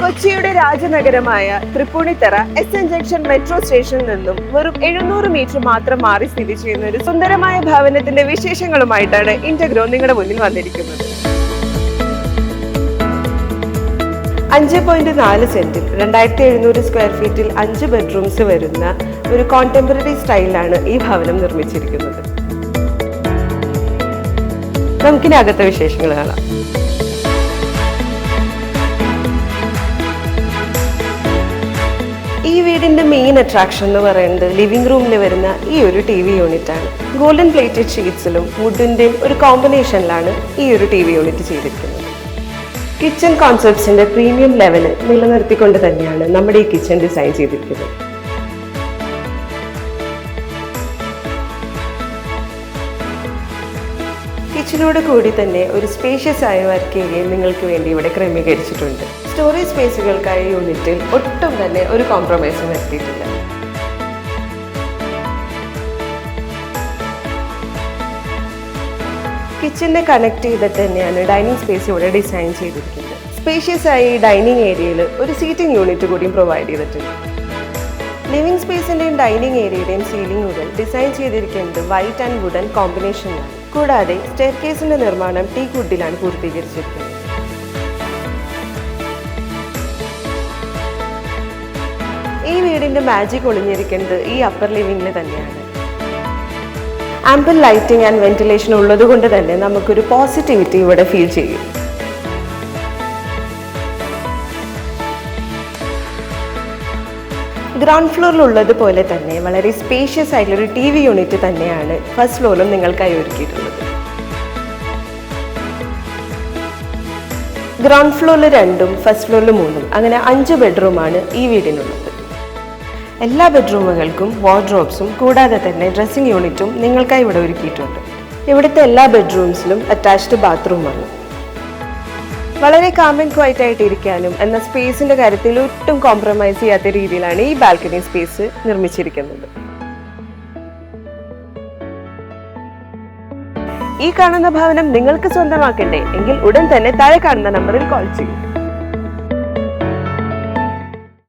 കൊച്ചിയുടെ രാജനഗരമായ Tripunithura S N junction metro സ്റ്റേഷനിൽ നിന്നും വെറും 700 മീറ്റർ മാത്രം മാറി സ്ഥിതി ചെയ്യുന്ന ഒരു സുന്ദരമായ ഭവനത്തിന്റെ വിശേഷങ്ങളുമായിട്ടാണ് ഇന്റഗ്രോ നിങ്ങളുടെ മുന്നിൽ വന്നിരിക്കുന്നത്. 5.4 സെന്റിൽ 2700 സ്ക്വയർ ഫീറ്റിൽ 5 ബെഡ്റൂംസ് വരുന്ന ഒരു കോണ്ടംപററി സ്റ്റൈലാണ് ഈ ഭവനം നിർമ്മിച്ചിരിക്കുന്നത്. നമുക്കിനകത്തെ വിശേഷങ്ങൾ കാണാം. ഈ വീടിന്റെ മെയിൻ അട്രാക്ഷൻ എന്ന് പറയുന്നത് ലിവിംഗ് റൂമിൽ വരുന്ന ഈ ഒരു TV യൂണിറ്റ് ആണ്. ഗോൾഡൻ പ്ലേറ്റഡ് ഷീറ്റ്സിലും വുഡിന്റെയും ഒരു കോമ്പിനേഷനിലാണ് ഈ ഒരു TV യൂണിറ്റ് ചെയ്തിരിക്കുന്നത്. കിച്ചൺ കോൺസെപ്റ്റ്സിന്റെ പ്രീമിയം ലെവല് നിലനിർത്തിക്കൊണ്ട് തന്നെയാണ് നമ്മുടെ ഈ കിച്ചൺ ഡിസൈൻ ചെയ്തിരിക്കുന്നത്. കിച്ചനോട് കൂടി തന്നെ ഒരു സ്പേഷ്യസ് ആയ വർക്ക് ഏരിയ നിങ്ങൾക്ക് വേണ്ടി ഇവിടെ ക്രമീകരിച്ചിട്ടുണ്ട്. സ്റ്റോറേജ് സ്പേസുകൾക്കായി യൂണിറ്റിൽ ഒട്ടും തന്നെ ഒരു കോംപ്രമൈസും വരുത്തിയിട്ടില്ല. കിച്ചനെ കണക്ട് ചെയ്തിട്ട് തന്നെയാണ് ഡൈനിങ് സ്പേസ് ഇവിടെ ഡിസൈൻ ചെയ്തിരിക്കുന്നത്. സ്പേഷ്യസ് ആയ ഈ ഡൈനിങ് ഏരിയയിൽ ഒരു സീറ്റിംഗ് യൂണിറ്റ് കൂടിയും പ്രൊവൈഡ് ചെയ്തിട്ടുണ്ട്. ലിവിംഗ് സ്പേസിന്റെയും ഡൈനിങ് ഏരിയയുടെയും സീലിംഗുകൾ ഡിസൈൻ ചെയ്തിരിക്കുന്നത് വൈറ്റ് ആൻഡ് വുഡൻ കോമ്പിനേഷനിലാണ്. കൂടാതെ സ്റ്റെയർകേസിന്റെ നിർമ്മാണം ടീക്ക് വുഡിലാണ് പൂർത്തീകരിച്ചിരിക്കുന്നത്. ഈ വീടിന്റെ മാജിക് ഒളിഞ്ഞിരിക്കുന്നത് ഈ അപ്പർ ലിവിംഗിൽ തന്നെയാണ്. ആംപിൾ ലൈറ്റിംഗ് ആൻഡ് വെന്റിലേഷൻ ഉള്ളത് കൊണ്ട് തന്നെ നമുക്കൊരു പോസിറ്റിവിറ്റി ഇവിടെ ഫീൽ ചെയ്യും. ഗ്രൗണ്ട് ഫ്ലോറിലുള്ളത് പോലെ തന്നെ വളരെ സ്പേഷ്യസ് ആയിട്ടുള്ളൊരു TV യൂണിറ്റ് തന്നെയാണ് ഫസ്റ്റ് ഫ്ലോറിലും നിങ്ങൾക്കായി ഒരുക്കിയിട്ടുള്ളത്. ഗ്രൗണ്ട് ഫ്ലോറിൽ 2ഉം ഫസ്റ്റ് ഫ്ലോറിൽ 3ഉം അങ്ങനെ 5 ബെഡ്റൂമാണ് ഈ വീടിനുള്ളത്. എല്ലാ ബെഡ്റൂമുകൾക്കും വാർഡ്രോബ്സും കൂടാതെ തന്നെ ഡ്രസ്സിംഗ് യൂണിറ്റും നിങ്ങൾക്കായി ഇവിടെ ഒരുക്കിയിട്ടുണ്ട്. ഇവിടുത്തെ എല്ലാ ബെഡ്റൂംസിലും അറ്റാച്ച്ഡ് ബാത്റൂമാണ്. വളരെ കാം ആൻഡ് ക്വയറ്റ് ആയിട്ട് ഇരിക്കാനും എന്നാൽ സ്പേസിന്റെ കാര്യത്തിൽ ഒട്ടും കോംപ്രമൈസ് ചെയ്യാത്ത രീതിയിലാണ് ഈ ബാൽക്കണി സ്പേസ് നിർമ്മിച്ചിരിക്കുന്നത്. ഈ കാണുന്ന ഭവനം നിങ്ങൾക്ക് സ്വന്തമാക്കണ്ടേ എങ്കിൽ ഉടൻ തന്നെ താഴെ കാണുന്ന നമ്പറിൽ കോൾ ചെയ്യും.